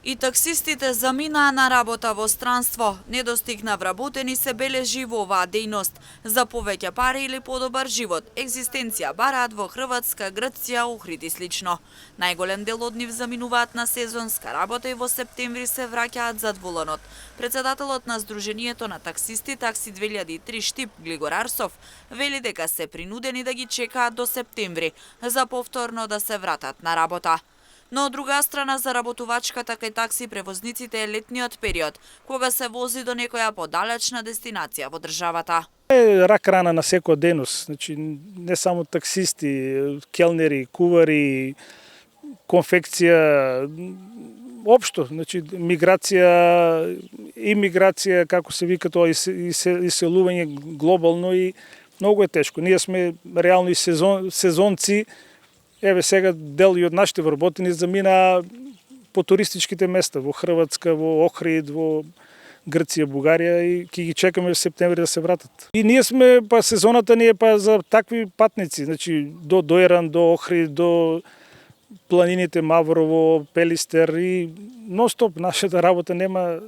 И таксистите заминаа на работа во странство. Недостиг на вработени се бележи во оваа дејност. За повеќе пари или подобар живот, екзистенција бараат во Хрватска, Грција, Охрид и слично. Најголем дел од нив заминуваат на сезонска работа и во септември се враќаат зад воланот. Председателот на Сдруженијето на таксисти Такси 2003 Штип Глигор Арсов вели дека се принудени да ги чекаат до септември за повторно да се вратат на работа. Но од друга страна за работувачката кај такси превозниците е летниот период, кога се вози до некоја подалечна дестинација во државата. Е рак рана на секоја дејност, значи не само таксисти, келнери, кувари, конфекција, општо, значи миграција, имиграција, како се вика тоа, иселување глобално и многу е тешко. Ние сме реално и сезонци. Еве сега дел и од нашите вработени замина по туристичките места во Хрватска, во Охрид, во Грција, Бугарија и ќе ги чекаме во септември да се вратат. И ние сме сезоната ни е за такви патници, значи до Дојран, до Охрид, до планините Маврово, Пелистер и нон-стоп нашата работа нема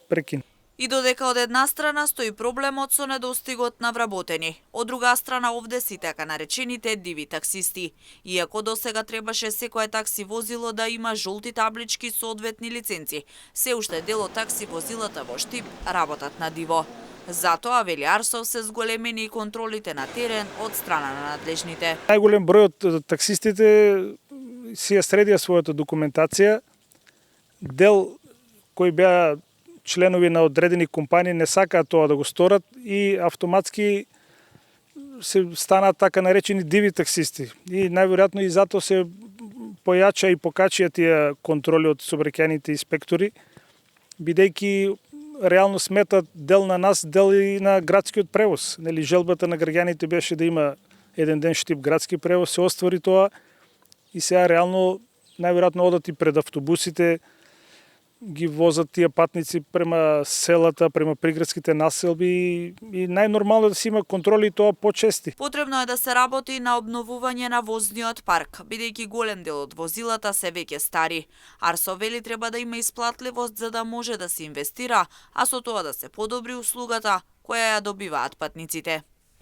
прекин. И додека од една страна стои проблемот со недостигот на вработени, од друга страна овде си така наречените диви таксисти. Иако досега требаше секое такси возило да има жолти таблички со одветни лиценци, се уште дел од такси возилата во Штип работат на диво. Затоа, вели Арсов, се зголемени и контролите на терен од страна на надлежните. Најголем број од таксистите си ја средија својата документација. Дел кои беа членови на одредени компании не сакаат тоа да го сторат и автоматски се станаат така наречени диви таксисти. И најверојатно и затоа се појача и покачија тие контроли од сообраќајните инспектори, бидејќи реално сметат дел на нас, дел и на градскиот превоз. Нели желбата на граѓаните беше да има еден ден Штип градски превоз, се оствари тоа и сега реално најверојатно одат и пред автобусите, ги возат тие патници према селата, према приградските населби и најнормално да се има контроли и тоа почести. Потребно е да се работи на обновување на возниот парк, бидејќи голем дел од возилата се веќе стари. Арсо вели треба да има исплатливост за да може да се инвестира, а со тоа да се подобри услугата која ја добиваат патниците.